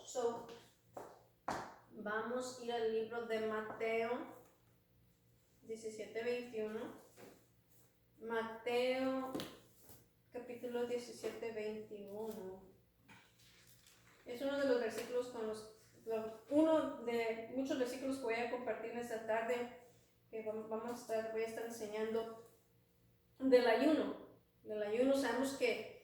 So, vamos a ir al libro de Mateo 17:21. Mateo capítulo 17:21. Es uno de los versículos uno de muchos versículos que voy a compartir en esta tarde, que voy a estar enseñando del ayuno. Sabemos que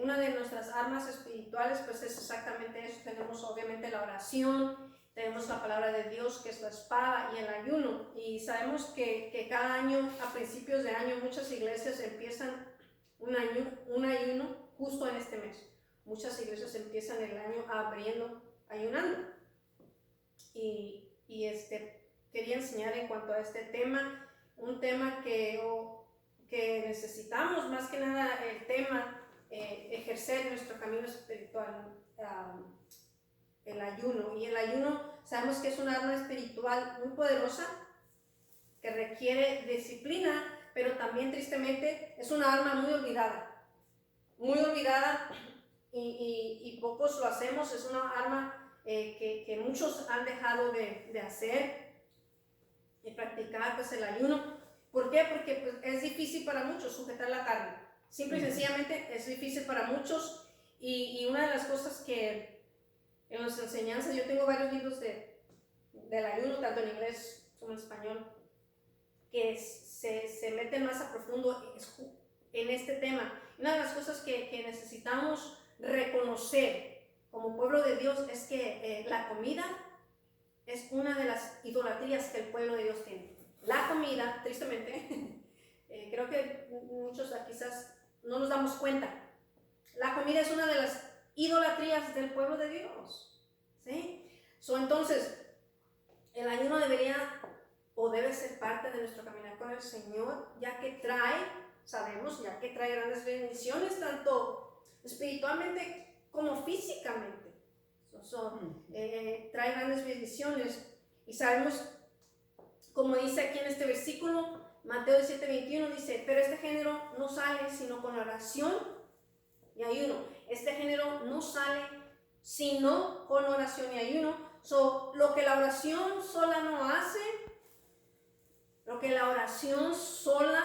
una de nuestras armas espirituales pues es exactamente eso. Tenemos obviamente la oración, tenemos la palabra de Dios que es la espada y el ayuno, y sabemos que cada año, a principios de año, muchas iglesias empiezan un ayuno justo en este mes. Muchas iglesias empiezan el año ayunando, y quería enseñar en cuanto a este tema, un tema que necesitamos más que nada, el tema ejercer nuestro camino espiritual, el ayuno. Y el ayuno sabemos que es una arma espiritual muy poderosa que requiere disciplina, pero también tristemente es una arma muy olvidada y pocos lo hacemos. Es una arma que muchos han dejado de hacer y practicar, pues, el ayuno. ¿Por qué? Porque pues, es difícil para muchos sujetar la carne. Simple y sencillamente es difícil para muchos, y una de las cosas que en las enseñanzas, yo tengo varios libros del ayuno, tanto en inglés como en español, que se meten más a profundo en este tema. Una de las cosas que necesitamos reconocer como pueblo de Dios es que la comida es una de las idolatrías que el pueblo de Dios tiene. La comida, tristemente, creo que muchos quizás no nos damos cuenta. La comida es una de las idolatrías del pueblo de Dios, ¿sí? Entonces, el ayuno debería o debe ser parte de nuestro caminar con el Señor, ya que trae grandes bendiciones, tanto espiritualmente como físicamente. Trae grandes bendiciones, y sabemos, como dice aquí en este versículo, Mateo 17:21, dice: pero este género no sale sino con oración y ayuno. Este género no sale sino con oración y ayuno. Lo que la oración sola no hace, lo que la oración sola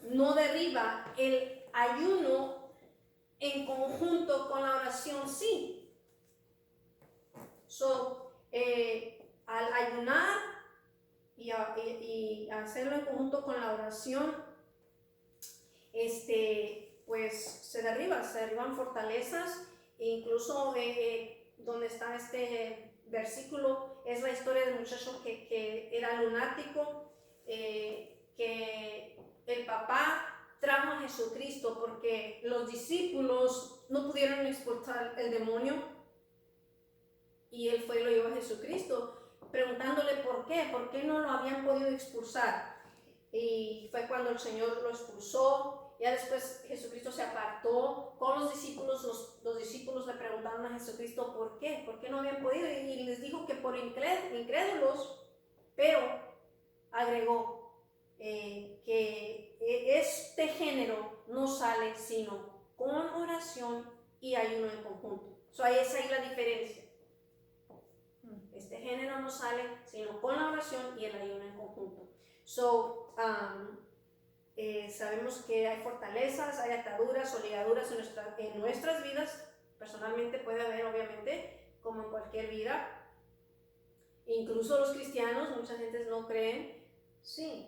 no derriba, el ayuno en conjunto con la oración sí. Al ayunar y hacerlo en conjunto con la oración, pues se derriban fortalezas. E incluso donde está este versículo es la historia del muchacho que era lunático, que el papá trajo a Jesucristo porque los discípulos no pudieron expulsar el demonio, y él fue y lo llevó a Jesucristo, preguntándole por qué no lo habían podido expulsar. Y fue cuando el Señor lo expulsó. Ya después Jesucristo se apartó con los discípulos. Los discípulos le preguntaron a Jesucristo por qué no habían podido, y les dijo que por incrédulos, pero agregó que este género no sale sino con oración y ayuno en conjunto. Ahí es la diferencia. Este género no sale sino con la oración y el ayuno en conjunto. Sabemos que hay fortalezas, hay ataduras o ligaduras en nuestras vidas. Personalmente puede haber, obviamente, como en cualquier vida. Incluso los cristianos, mucha gente no creen. Sí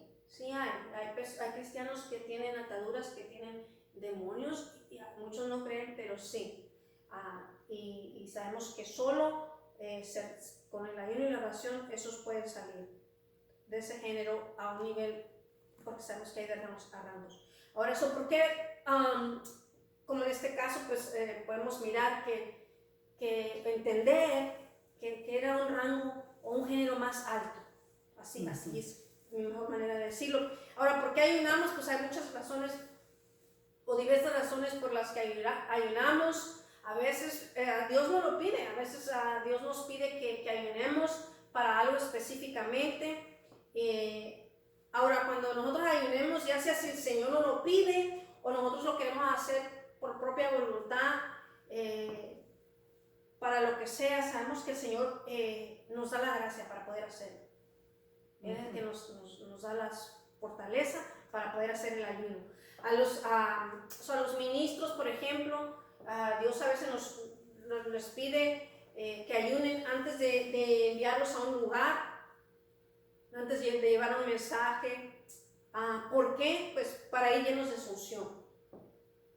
hay cristianos que tienen ataduras, que tienen demonios, y muchos no creen, pero sí. Y sabemos que solo con el ayuno y la oración esos pueden salir de ese género a un nivel, porque sabemos que hay de ramos a ramos. Ahora, ¿por qué? Como en este caso, pues podemos mirar que entender que era un rango o un género más alto. Así es mi mejor manera de decirlo. Ahora, ¿por qué ayunamos? Pues hay muchas razones o diversas razones por las que ayunamos. A veces Dios no lo pide, a veces Dios nos pide que ayunemos para algo específicamente. Ahora, cuando nosotros ayunemos, ya sea si el Señor nos lo pide o nosotros lo queremos hacer por propia voluntad, que sea, sabemos que el Señor nos da la gracia para poder hacerlo. Él es el que nos da la fortaleza para poder hacer el ayuno. A los ministros, por ejemplo, Dios a veces les pide que ayunen antes de enviarlos a un lugar, antes de llevar un mensaje. ¿Por qué? Pues para ir llenos de su unción,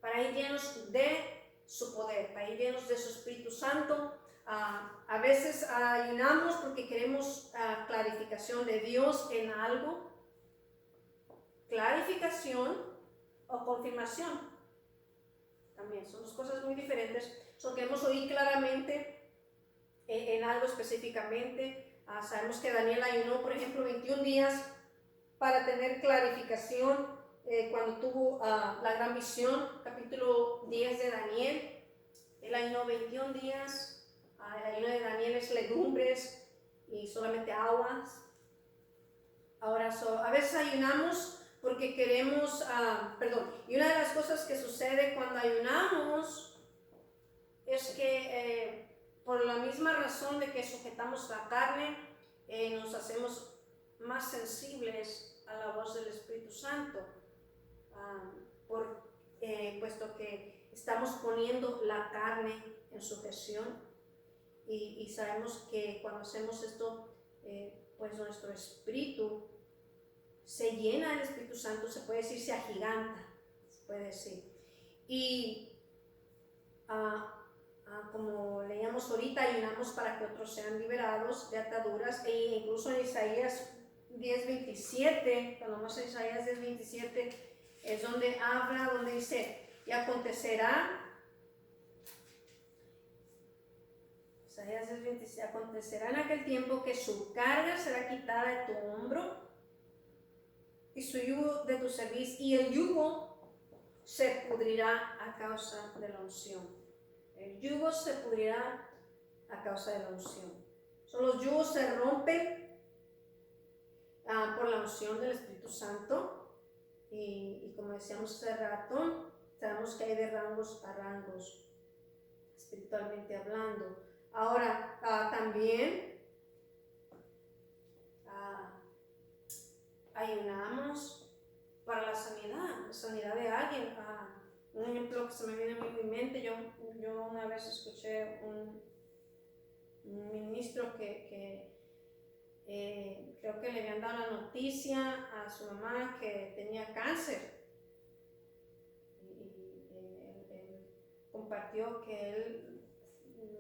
para ir llenos de su poder, para ir llenos de su Espíritu Santo. A veces ayunamos porque queremos clarificación de Dios en algo, clarificación o confirmación. También son dos cosas muy diferentes. Queremos oír claramente en algo específicamente. Sabemos que Daniel ayunó, por ejemplo, 21 días para tener clarificación cuando tuvo la gran visión, capítulo 10 de Daniel. Él ayunó 21 días. El ayuno de Daniel es legumbres y solamente aguas. Ahora, a veces ayunamos porque queremos, y una de las cosas que sucede cuando ayunamos es que por la misma razón de que sujetamos la carne, nos hacemos más sensibles a la voz del Espíritu Santo, puesto que estamos poniendo la carne en sujeción, y sabemos que cuando hacemos esto, pues nuestro espíritu se llena del Espíritu Santo, se puede decir, se agiganta, se puede decir. Y como leíamos ahorita, ayunamos para que otros sean liberados de ataduras, e incluso en Isaías 10:27, cuando vamos a Isaías 10:27, es donde habla, donde dice, y acontecerá, Isaías 10:27, acontecerá en aquel tiempo que su carga será quitada de tu hombro y su yugo de tu cerviz, y el yugo se pudrirá a causa de la unción. El yugo se pudrirá a causa de la unción. Los yugos se rompen por la unción del Espíritu Santo, y como decíamos hace rato, sabemos que hay de rangos a rangos, espiritualmente hablando. Ahora, también ayunamos para la sanidad de alguien. Un ejemplo que se me viene a mi mente, yo una vez escuché un ministro que creo que le habían dado la noticia a su mamá que tenía cáncer, y él compartió que él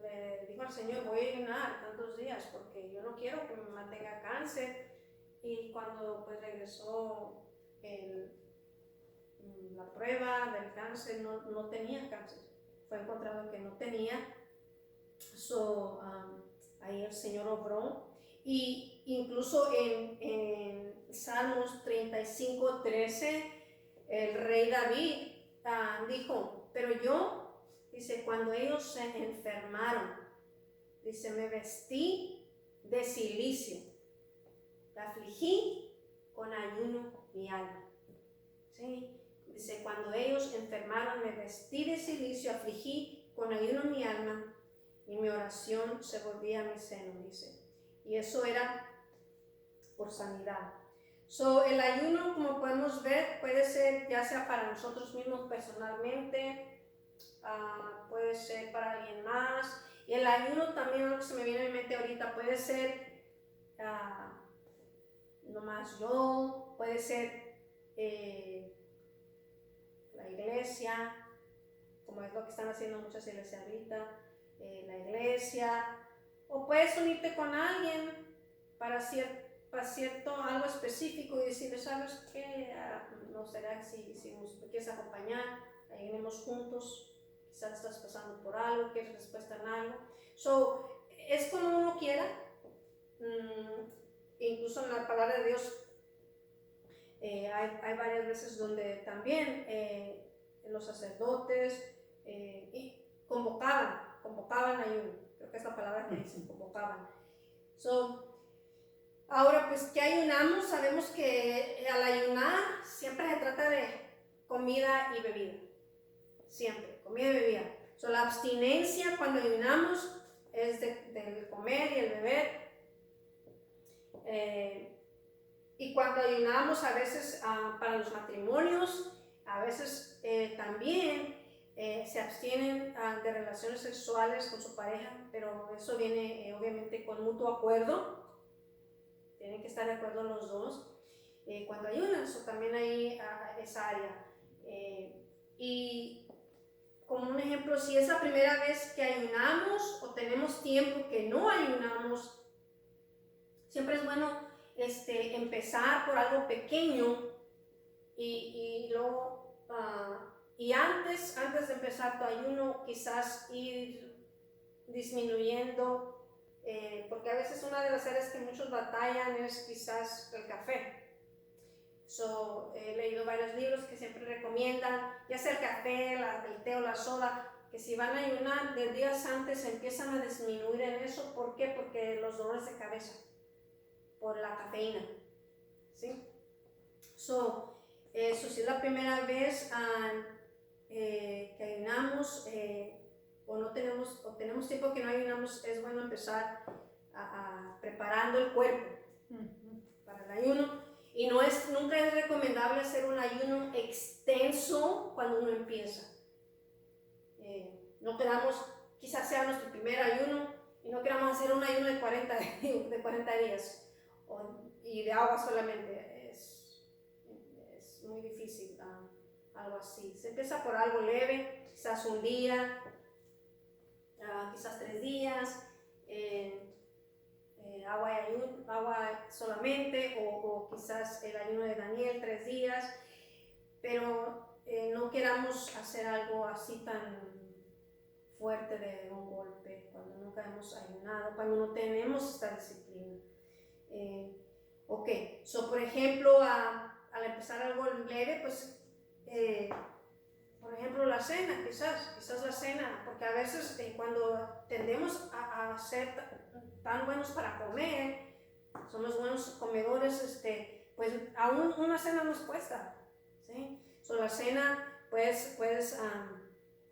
le dijo al Señor, voy a ayunar tantos días porque yo no quiero que mi mamá tenga cáncer. Y cuando pues regresó la prueba del cáncer, no tenía cáncer, fue encontrado que no tenía. Ahí el Señor obró, y incluso en Salmos 35:13, el rey David dijo, pero yo, dice, cuando ellos se enfermaron, dice, me vestí de cilicio, afligí con ayuno mi alma. ¿Sí? Dice, cuando ellos enfermaron, me vestí de cilicio, afligí con ayuno mi alma, y mi oración se volvía a mi seno, dice. Y eso era por sanidad. El ayuno, como podemos ver, puede ser ya sea para nosotros mismos personalmente, puede ser para alguien más. Y el ayuno también, algo que se me viene a mi mente ahorita, puede ser nomás yo, puede ser la iglesia, como es lo que están haciendo muchas iglesias ahorita, la iglesia, o puedes unirte con alguien para cierto algo específico y decirle, ¿sabes qué? No será si me quieres acompañar, iremos juntos, quizás estás pasando por algo, quieres respuesta en algo. Es como uno quiera. Incluso en la palabra de Dios hay varias veces donde también los sacerdotes convocaban ayuno, creo que es la palabra que dicen, convocaban. Ahora pues, ¿qué ayunamos? Sabemos que al ayunar siempre se trata de comida y bebida, siempre, comida y bebida. La abstinencia cuando ayunamos es del comer y el beber. Y cuando ayunamos a veces para los matrimonios, a veces también se abstienen de relaciones sexuales con su pareja, pero eso viene obviamente con mutuo acuerdo. Tienen que estar de acuerdo los dos. Cuando ayunan, eso también hay esa área. Y como un ejemplo, si es la primera vez que ayunamos o tenemos tiempo que no ayunamos, siempre es bueno empezar por algo pequeño y luego, y antes de empezar tu ayuno, quizás ir disminuyendo, porque a veces una de las áreas que muchos batallan es quizás el café. He leído varios libros que siempre recomiendan, ya sea el café, el té o la soda, que si van a ayunar de días antes empiezan a disminuir en eso. ¿Por qué? Porque los dolores de cabeza, por la cafeína, ¿sí? Si es la primera vez que ayunamos o tenemos tiempo que no ayunamos, es bueno empezar preparando el cuerpo para el ayuno. Y nunca es recomendable hacer un ayuno extenso cuando uno empieza. No queramos, quizás sea nuestro primer ayuno, y no queramos hacer un ayuno de 40 días y de agua solamente. Es muy difícil algo así. Se empieza por algo leve, quizás un día, quizás 3 días. Agua solamente, o quizás el ayuno de Daniel 3 días, pero no queramos hacer algo así tan fuerte de un golpe cuando nunca hemos ayunado, cuando no tenemos esta disciplina. Por ejemplo, al empezar algo leve, pues por ejemplo la cena, quizás la cena, porque a veces cuando tendemos a ser tan buenos para comer, somos buenos comedores, pues aún una cena nos cuesta, ¿sí? La cena, puedes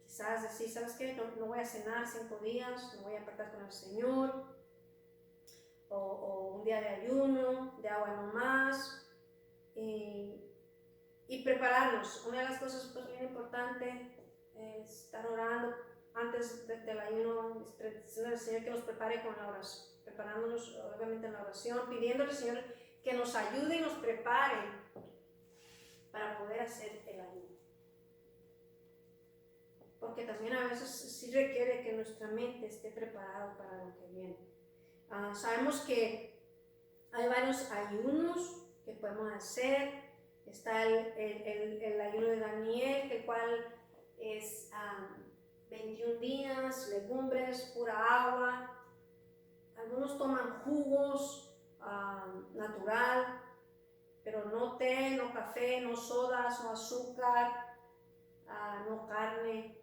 quizás decir, ¿sabes qué? No voy a cenar 5 días, no voy a apartar con el Señor, o un día de ayuno, de agua no más, y prepararnos. Una de las cosas pues bien importante es estar orando antes del ayuno, diciendo al Señor que nos prepare con la oración, preparándonos obviamente en la oración, pidiéndole al Señor que nos ayude y nos prepare para poder hacer el ayuno. Porque también a veces sí requiere que nuestra mente esté preparada para lo que viene. Sabemos que hay varios ayunos que podemos hacer. Está el ayuno de Daniel, el cual es 21 días, legumbres, pura agua. Algunos toman jugos natural, pero no té, no café, no sodas, no azúcar, no carne.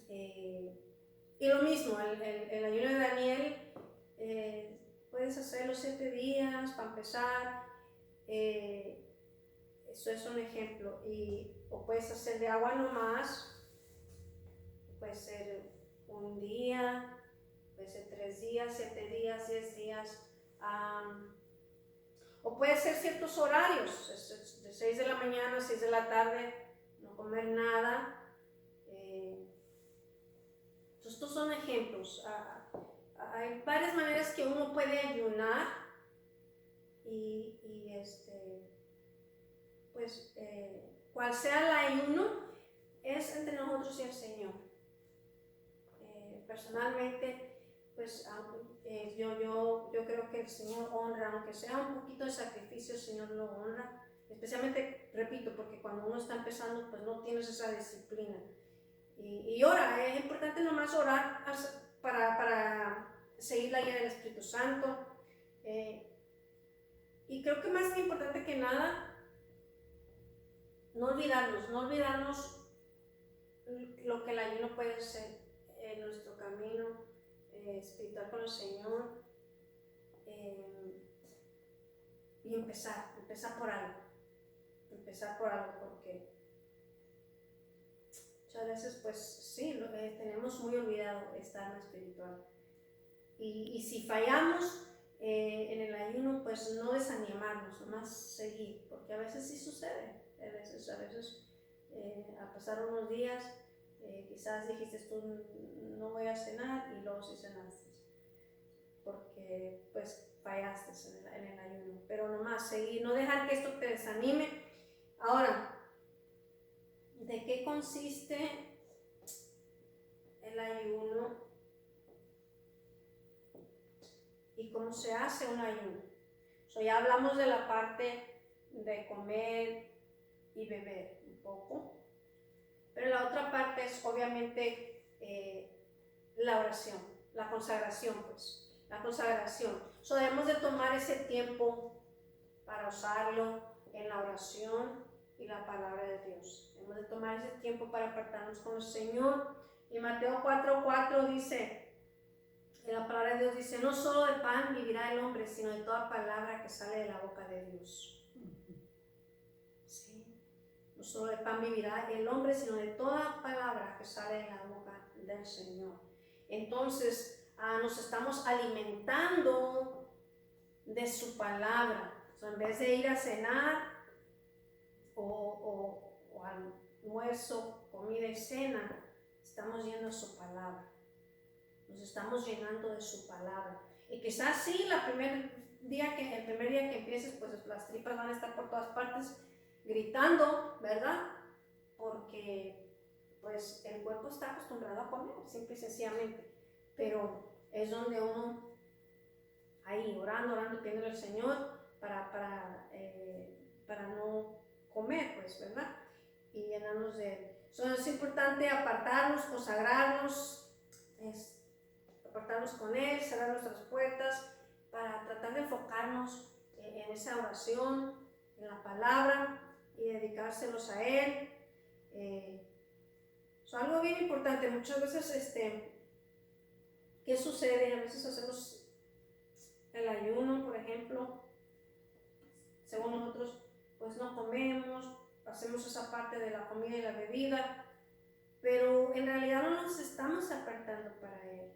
Y lo mismo, el ayuno de Daniel, puedes hacerlo 7 días para empezar. Eso es un ejemplo. O puedes hacer de agua nomás, puede ser un día, puede ser 3 días, 7 días, 10 días. O puede ser ciertos horarios, de 6 de la mañana a 6 de la tarde, no comer nada. Entonces, estos son ejemplos. Hay varias maneras que uno puede ayunar y pues cual sea el ayuno, es entre nosotros y el Señor. Personalmente, pues yo creo que el Señor honra, aunque sea un poquito de sacrificio, el Señor lo honra. Especialmente, repito, porque cuando uno está empezando, pues no tienes esa disciplina. Y ora, es importante nomás orar para seguir la guía del Espíritu Santo. Y creo que más importante que nada, no olvidarnos lo que el ayuno puede ser en nuestro camino espiritual con el Señor, y empezar por algo, porque muchas veces pues sí, tenemos muy olvidado esta alma espiritual. y si fallamos en el ayuno, pues no desanimarnos, nomás seguir, porque a veces sí sucede, a veces a pasar unos días, quizás dijiste tú no voy a cenar y luego sí cenaste, porque pues fallaste en el ayuno, pero nomás seguir, no dejar que esto te desanime. Ahora, ¿de qué consiste el ayuno y cómo se hace un ayuno? Ya hablamos de la parte de comer y beber un poco, pero la otra parte es obviamente la oración, la consagración, pues, la consagración. Debemos de tomar ese tiempo para usarlo en la oración y la palabra de Dios. Debemos de tomar ese tiempo para apartarnos con el Señor. Y Mateo 4:4 dice, la palabra de Dios dice, no solo de pan vivirá el hombre, sino de toda palabra que sale de la boca de Dios. ¿Sí? No solo de pan vivirá el hombre, sino de toda palabra que sale de la boca del Señor. Entonces, nos estamos alimentando de su palabra. En vez de ir a cenar o almuerzo, comida y cena, estamos yendo a su palabra. Nos estamos llenando de su palabra. Y quizás sí, el primer día que empieces, pues las tripas van a estar por todas partes gritando, ¿verdad? Porque pues el cuerpo está acostumbrado a comer, simple y sencillamente. Pero es donde uno, ahí orando, pidiéndole al Señor para no comer, pues, ¿verdad? Y llenarnos de Él. Es importante apartarnos, consagrarnos, apartarnos con Él, cerrar nuestras puertas, para tratar de enfocarnos en esa oración, en la palabra y dedicárselos a Él. Algo bien importante, muchas veces, ¿qué sucede? A veces hacemos el ayuno, por ejemplo, según nosotros, pues no comemos, hacemos esa parte de la comida y la bebida, pero en realidad no nos estamos apartando para Él.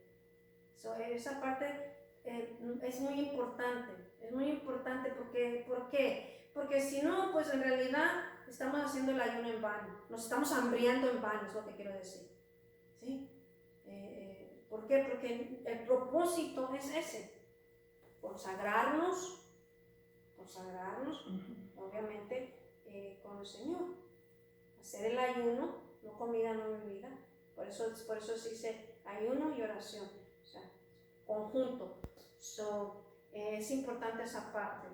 Esa parte es muy importante porque, ¿por qué? Porque si no, pues en realidad estamos haciendo el ayuno en vano, nos estamos hambriando en vano, es lo que quiero decir, ¿sí? ¿Por qué? Porque el propósito es ese, consagrarnos, obviamente, con el Señor, hacer el ayuno, no comida, no bebida, por eso se dice ayuno y oración, o sea, conjunto. Es importante esa parte.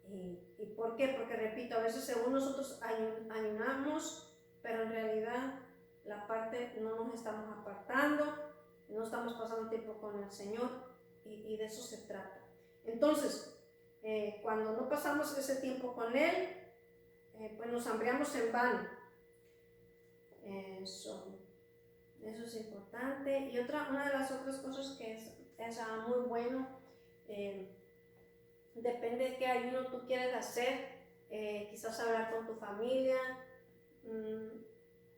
¿Y por qué? Porque repito, a veces según nosotros ayunamos, pero en realidad la parte no nos estamos apartando, no estamos pasando tiempo con el Señor y de eso se trata. Entonces, cuando no pasamos ese tiempo con Él, pues nos hambriamos en vano. Eso es importante. Y una de las otras cosas que es muy bueno, depende de qué ayuno tú quieres hacer, quizás hablar con tu familia,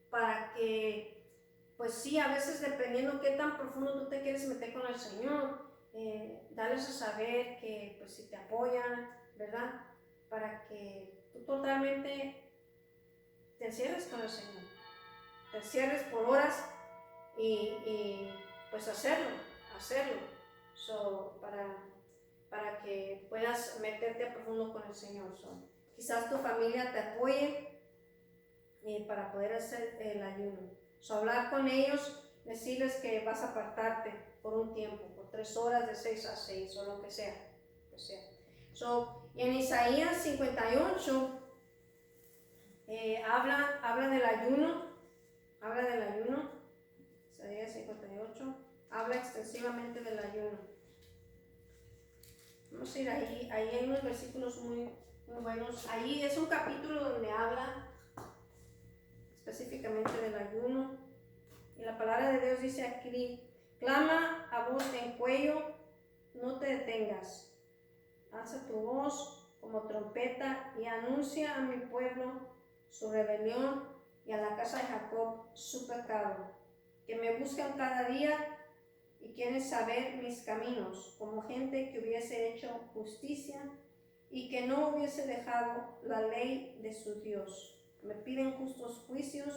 para que, pues sí, a veces dependiendo qué tan profundo tú te quieres meter con el Señor, darles a saber que pues si te apoyan, ¿verdad? Para que tú totalmente te encierres con el Señor, te encierres por horas y pues hacerlo, para que puedas meterte a profundo con el Señor. Quizás tu familia te apoye para poder hacer el ayuno. Hablar con ellos, decirles que vas a apartarte por un tiempo, por 3 horas de 6 a 6 o lo que sea. En Isaías 58 habla del ayuno, Isaías 58 habla extensivamente del ayuno. Vamos a ir ahí hay unos versículos muy buenos. Ahí es un capítulo donde habla específicamente del ayuno. Y la palabra de Dios dice aquí: clama a voz en cuello, no te detengas. Alza tu voz como trompeta y anuncia a mi pueblo su rebelión y a la casa de Jacob su pecado. Que me buscan cada día y quieren saber mis caminos, como gente que hubiese hecho justicia y que no hubiese dejado la ley de su Dios. Me piden justos juicios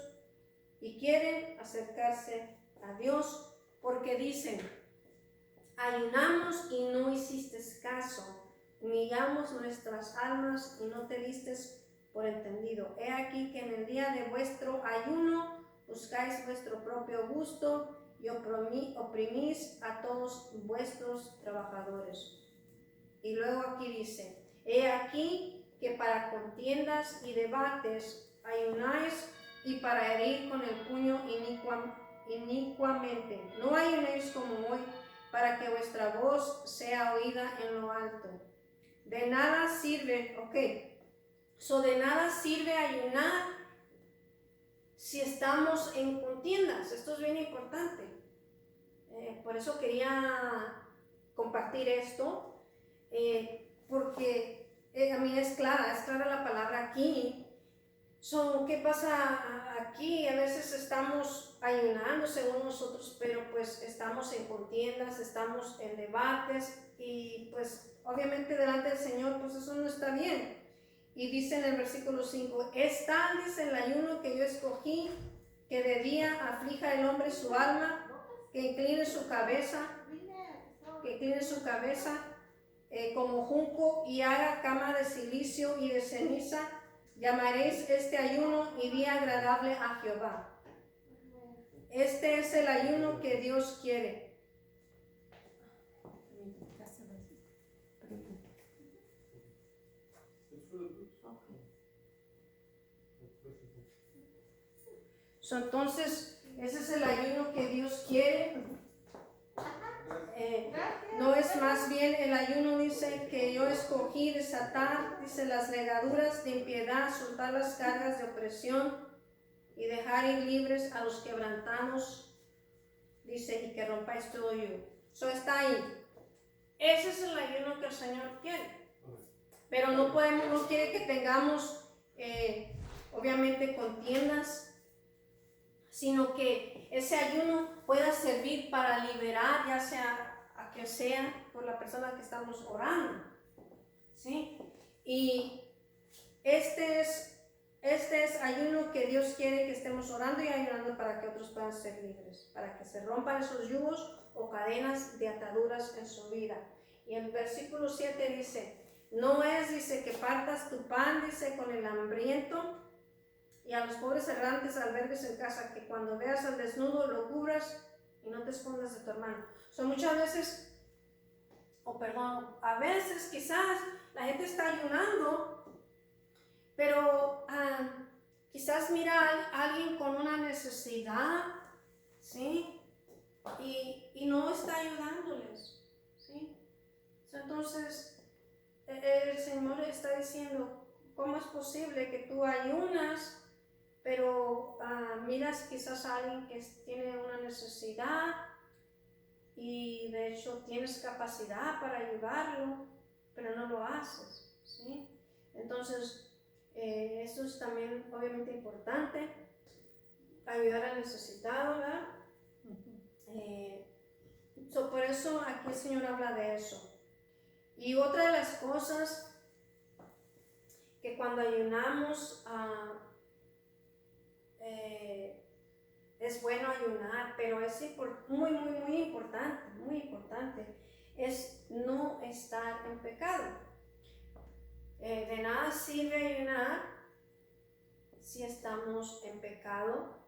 y quieren acercarse a Dios porque dicen: ayunamos y no hiciste caso, humillamos nuestras almas y no te diste por entendido. He aquí que en el día de vuestro ayuno buscáis vuestro propio gusto y oprimís a todos vuestros trabajadores. Y luego aquí dice: he aquí que para contiendas y debates ayunáis y para herir con el puño inicuamente. No ayunéis como hoy, para que vuestra voz sea oída en lo alto. De nada sirve, de nada sirve ayunar si estamos en contiendas. Esto es bien importante. Por eso quería compartir esto, porque a mí es clara la palabra aquí. ¿Qué pasa aquí? A veces estamos ayunando según nosotros, pero pues estamos en contiendas, estamos en debates y pues obviamente delante del Señor pues eso no está bien. Y dice en el versículo 5: es tal, dice, el ayuno que yo escogí, que de día aflija el hombre su alma, que incline su cabeza como junco y haga cama de silicio y de ceniza. Llamaréis este ayuno y día agradable a Jehová. Este es el ayuno que Dios quiere. Entonces, ese es el ayuno que Dios quiere. No es más bien el ayuno, dice, que yo escogí: desatar, dice, las legaduras de impiedad, soltar las cargas de opresión y dejar ir libres a los quebrantados, dice, y que rompáis todo yugo. Eso está ahí. Ese es el ayuno que el Señor quiere. Pero no quiere que tengamos, obviamente, contiendas, sino que ese ayuno pueda servir para liberar, ya sea a que sea por la persona que estamos orando, ¿sí? Y este es ayuno que Dios quiere que estemos orando y ayunando para que otros puedan ser libres, para que se rompan esos yugos o cadenas de ataduras en su vida. Y en el versículo 7 dice: no es, dice, que partas tu pan, dice, con el hambriento, y a los pobres errantes albergues en casa, que cuando veas al desnudo lo cubras y no te escondas de tu hermano. Muchas veces, a veces quizás la gente está ayunando, pero quizás mira a alguien con una necesidad, ¿sí? Y no está ayudándoles, ¿sí? Entonces, el Señor está diciendo: ¿cómo es posible que tú ayunas, pero miras quizás a alguien que tiene una necesidad y de hecho tienes capacidad para ayudarlo, pero no lo haces, ¿sí? Entonces, eso es también obviamente importante, ayudar al necesitado, ¿verdad? Por eso aquí el Señor habla de eso. Y otra de las cosas que cuando ayunamos, es bueno ayunar, pero es muy importante, es no estar en pecado. De nada sirve ayunar si estamos en pecado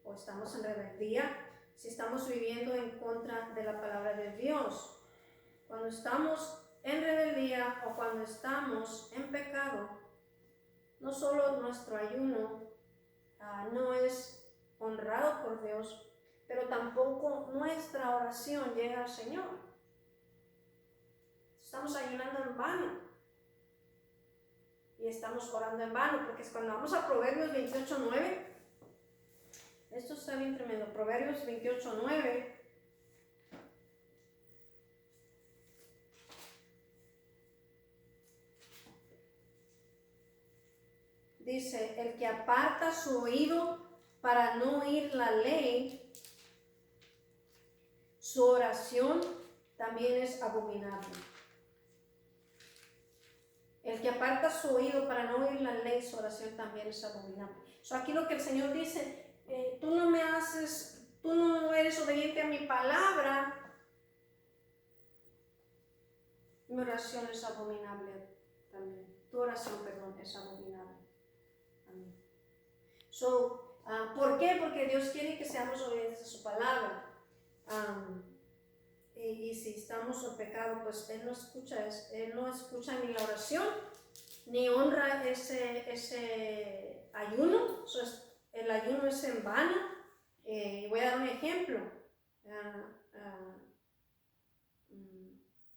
o estamos en rebeldía, si estamos viviendo en contra de la palabra de Dios. Cuando estamos en rebeldía o cuando estamos en pecado, no solo nuestro ayuno no es honrado por Dios, pero tampoco nuestra oración llega al Señor. Estamos ayunando en vano y estamos orando en vano, porque cuando vamos a Proverbios 28:9, esto está bien tremendo. Proverbios 28:9 dice: el que aparta su oído para no oír la ley, Su oración también es abominable. El que aparta su oído para no oír la ley, su oración también es abominable. Aquí lo que el Señor dice, tú no eres obediente a mi palabra, mi oración es abominable también. Tu oración, perdón, es abominable. Amén. ¿Por qué? Porque Dios quiere que seamos obedientes a su palabra. Y si estamos en pecado, pues Él no escucha ni la oración, ni honra ese ayuno. El ayuno es en vano. Voy a dar un ejemplo.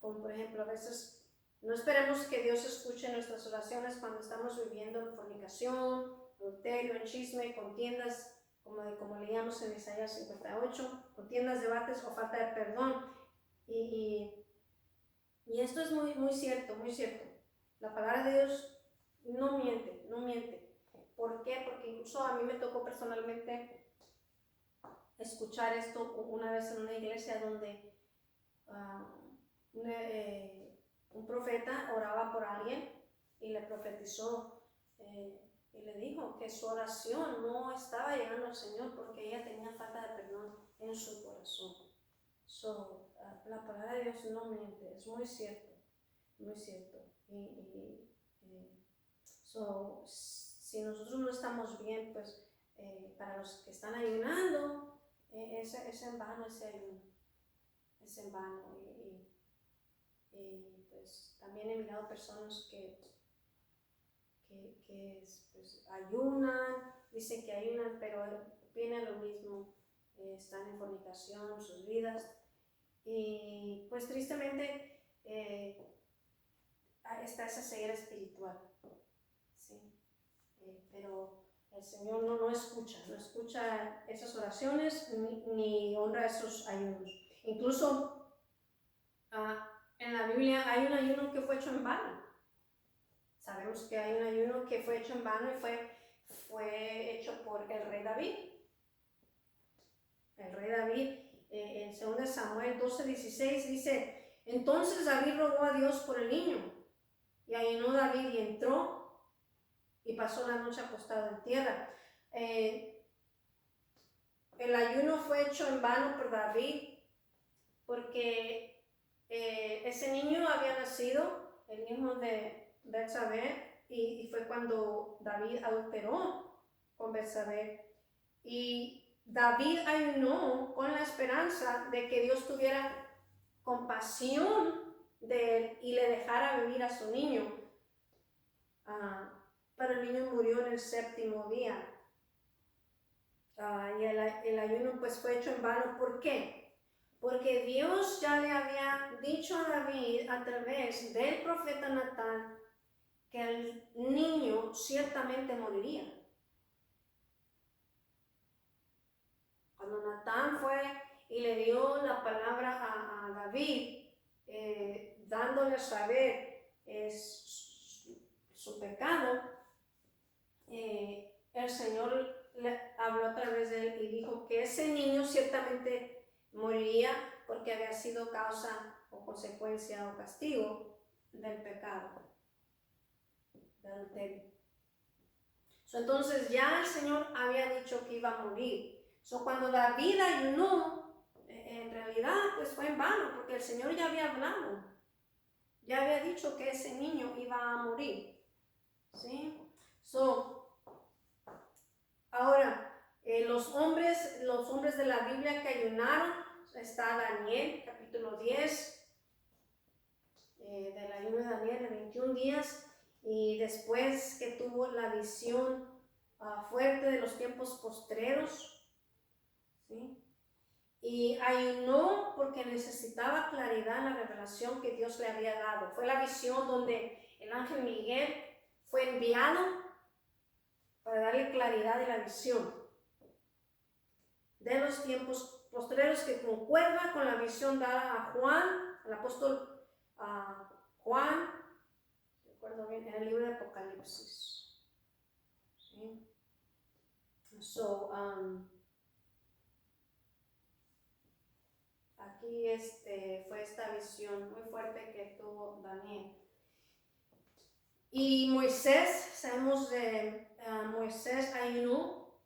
Como por ejemplo, a veces no esperemos que Dios escuche nuestras oraciones cuando estamos viviendo en fornicación, adulterio, en chisme, contiendas, como leíamos en Isaías 58, contiendas, debates o falta de perdón. Y esto es muy, muy cierto, muy cierto. La palabra de Dios no miente, no miente. ¿Por qué? Porque incluso a mí me tocó personalmente escuchar esto una vez en una iglesia donde un profeta oraba por alguien y le profetizó y le dijo que su oración no estaba llegando al Señor porque ella tenía falta de perdón en su corazón. La palabra de Dios no miente, es muy cierto, muy cierto. Si nosotros no estamos bien, pues para los que están ayunando, es en vano ese ayuno, es en vano. Pues también he mirado personas que pues, ayunan, dicen que ayunan, pero viene lo mismo, están en fornicación en sus vidas. Y pues tristemente está esa ceguera espiritual, ¿sí? Pero el Señor no escucha esas oraciones ni honra esos ayunos. Incluso en la Biblia hay un ayuno que fue hecho en vano. Sabemos que hay un ayuno que fue hecho en vano y fue hecho por el rey David. El rey David, en 2 Samuel 12:16 dice, entonces David rogó a Dios por el niño, y ayunó David y entró y pasó la noche acostado en tierra. El ayuno fue hecho en vano por David porque ese niño había nacido, el hijo de Betsabé, y fue cuando David adulteró con Betsabé. Y David ayunó con la esperanza de que Dios tuviera compasión de él y le dejara vivir a su niño. Pero el niño murió en el 7º día. Y el ayuno pues fue hecho en vano. ¿Por qué? Porque Dios ya le había dicho a David a través del profeta Natán que el niño ciertamente moriría. Cuando Natán fue y le dio la palabra a David, dándole a saber su pecado, el Señor le habló a través de él y dijo que ese niño ciertamente moriría porque había sido causa o consecuencia o castigo del pecado, de adulterio. Entonces ya el Señor había dicho que iba a morir. Cuando David ayunó, en realidad pues fue en vano porque el Señor ya había hablado, ya había dicho que ese niño iba a morir, ¿sí? Ahora, los hombres de la Biblia que ayunaron, está Daniel, capítulo 10, del ayuno de Daniel de 21 días, y después que tuvo la visión fuerte de los tiempos postreros, ¿sí? Y ayunó porque necesitaba claridad en la revelación que Dios le había dado. Fue la visión donde el ángel Miguel fue enviado para darle claridad de la visión de los tiempos postreros, que concuerda con la visión dada a Juan, al apóstol Juan, recuerdo bien, en el libro de Apocalipsis. ¿Sí? aquí fue esta visión muy fuerte que tuvo Daniel. Y Moisés, sabemos de Moisés ayunó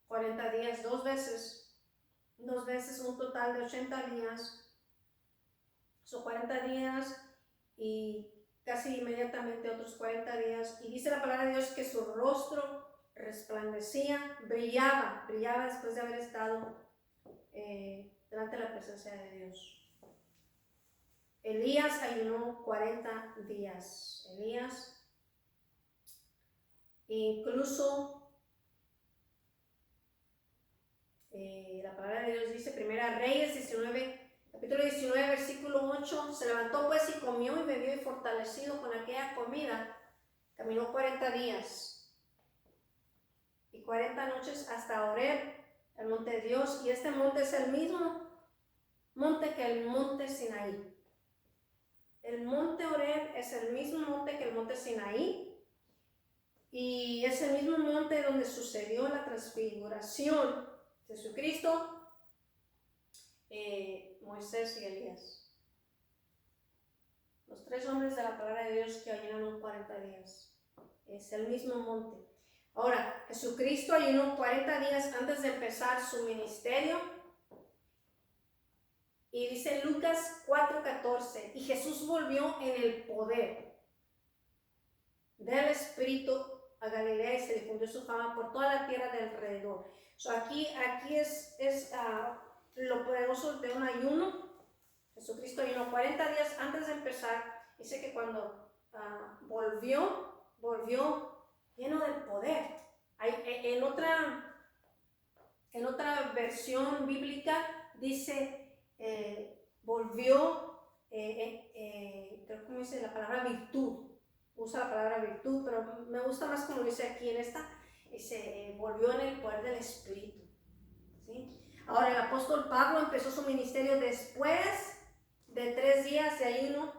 40 días, dos veces, un total de 80 días, son 40 días y casi inmediatamente otros 40 días. Y dice la palabra de Dios que su rostro resplandecía, brillaba después de haber estado delante de la presencia de Dios. Elías ayunó 40 días. Elías, incluso la palabra de Dios dice, Primera Reyes 19, capítulo 19, versículo 8, se levantó pues y comió y bebió y fortalecido con aquella comida, caminó 40 días y 40 noches hasta Horeb, el monte de Dios, y este monte es el mismo monte que el monte Sinaí. El monte Horeb es el mismo monte que el monte Sinaí y es el mismo monte donde sucedió la transfiguración de Jesucristo, Moisés y Elías. Los tres hombres de la palabra de Dios que ayunaron 40 días. Es el mismo monte. Ahora, Jesucristo ayunó 40 días antes de empezar su ministerio. Y dice Lucas 4:14, y Jesús volvió en el poder del Espíritu a Galilea y se difundió su fama por toda la tierra de alrededor. Aquí es lo poderoso de un ayuno. Jesucristo ayunó 40 días antes de empezar. Dice que cuando volvió lleno del poder. En otra versión bíblica dice volvió, creo que dice la palabra virtud, usa la palabra virtud, pero me gusta más como dice aquí en esta, dice volvió en el poder del Espíritu, ¿sí? Ahora el apóstol Pablo empezó su ministerio después de 3 días de ayuno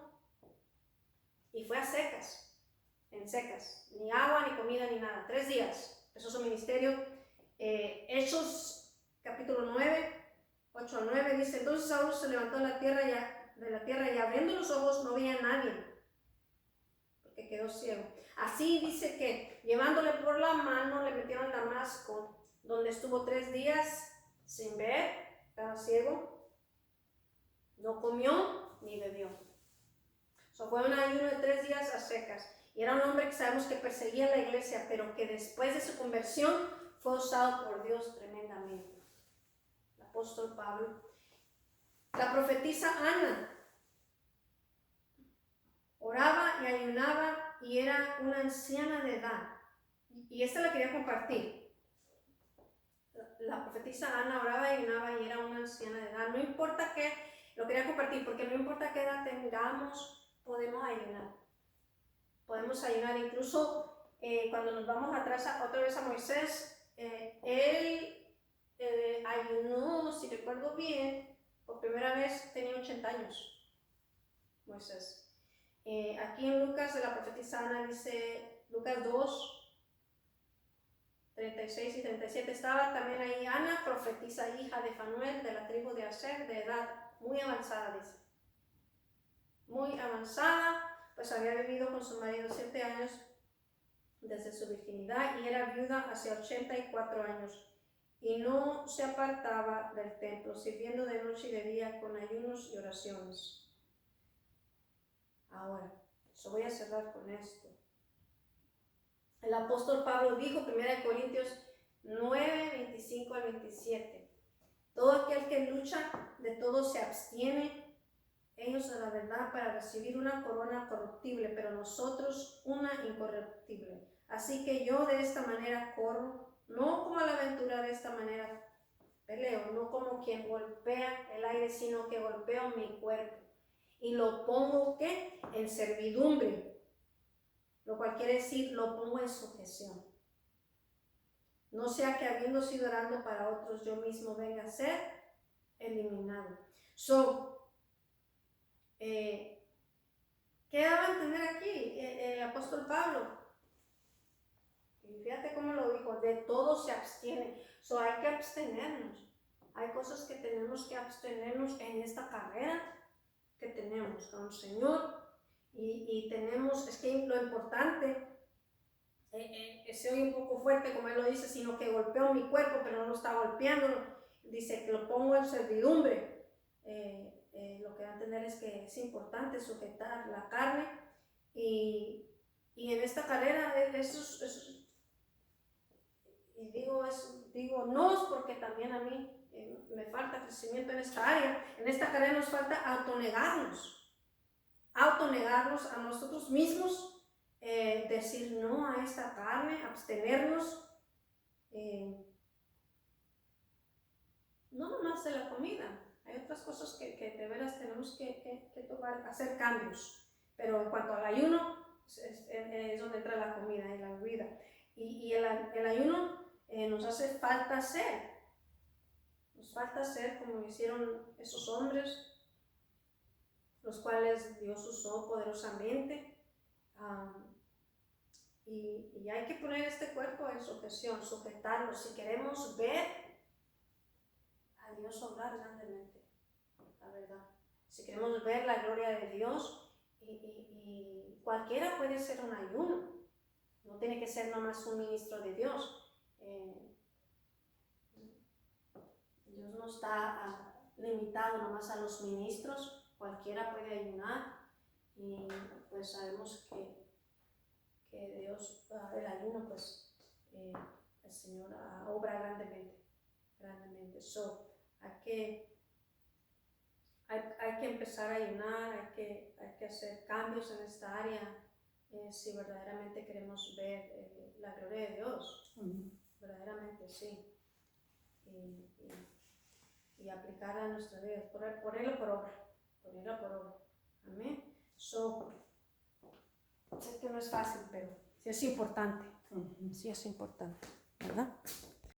y fue a secas, en secas, ni agua, ni comida, ni nada, 3 días empezó su ministerio. Hechos capítulo 9, 8 al 9 dice, entonces Saulo se levantó de la tierra y abriendo los ojos no veía a nadie, porque quedó ciego. Así dice que llevándole por la mano le metieron a Damasco, donde estuvo 3 días sin ver, estaba ciego, no comió ni bebió. Fue un ayuno de 3 días a secas. Y era un hombre que sabemos que perseguía la iglesia, pero que después de su conversión fue usado por Dios tremendamente. Apóstol Pablo. La profetisa Ana oraba y ayunaba y era una anciana de edad. Y esta la quería compartir. La profetisa Ana oraba y ayunaba y era una anciana de edad. No importa qué, lo quería compartir porque no importa qué edad tengamos, podemos ayunar. Podemos ayunar. Incluso cuando nos vamos atrás otra vez a Moisés, él ayunó, si recuerdo bien, por primera vez tenía 80 años, Moisés. Aquí en Lucas de la profetisa Ana dice, Lucas 2, 36 y 37, estaba también ahí Ana, profetisa hija de Fanuel, de la tribu de Aser, de edad muy avanzada, dice. Muy avanzada, pues había vivido con su marido 7 años desde su virginidad y era viuda hace 84 años. Y no se apartaba del templo, sirviendo de noche y de día con ayunos y oraciones. Ahora, yo voy a cerrar con esto. El apóstol Pablo dijo, 1 Corintios 9, 25 al 27, todo aquel que lucha, de todo se abstiene, ellos a la verdad para recibir una corona corruptible, pero nosotros una incorruptible. Así que yo de esta manera corro, no como a la aventura, de esta manera peleo, no como quien golpea el aire, sino que golpeo mi cuerpo y lo pongo ¿qué? En servidumbre, lo cual quiere decir lo pongo en sujeción. No sea que habiendo sido orando para otros, yo mismo venga a ser eliminado. ¿Qué daba a entender aquí el apóstol Pablo? Y fíjate cómo lo dijo, de todo se abstiene. Hay que abstenernos. Hay cosas que tenemos tenemos que abstenernos en esta carrera que tenemos con el Señor. Y tenemos, es que lo importante, se oye un poco fuerte como él lo dice, sino que golpeo mi cuerpo, pero no lo está golpeando, dice que lo pongo en servidumbre. Lo que va a entender es que es importante sujetar la carne y en esta carrera y digo no es porque también a mí me falta crecimiento en esta área. En esta carrera nos falta autonegarnos a nosotros mismos, decir no a esta carne, abstenernos, no nomás de la comida. Hay otras cosas que de veras tenemos que tomar, hacer cambios. Pero en cuanto al ayuno, es donde entra la comida y la bebida. Y el ayuno nos hace falta hacer. Nos falta hacer como hicieron esos hombres, los cuales Dios usó poderosamente. Y hay que poner este cuerpo en sujeción, sujetarlo. Si queremos ver a Dios obrar grandemente, la verdad. Si queremos ver la gloria de Dios, y cualquiera puede ser un ayuno. No tiene que ser nomás un ministro de Dios. Dios no está limitado nomás a los ministros. Cualquiera puede ayunar. Y pues sabemos que Dios, el ayuno, pues el Señor obra grandemente. So, hay que empezar a ayunar, hay que hacer cambios en esta área si verdaderamente queremos ver la gloria de Dios. Verdaderamente, sí. Y aplicarla a nuestra vida, ponerlo por obra. Amén. So, sé que no es fácil, pero sí es importante. Sí es importante, ¿verdad?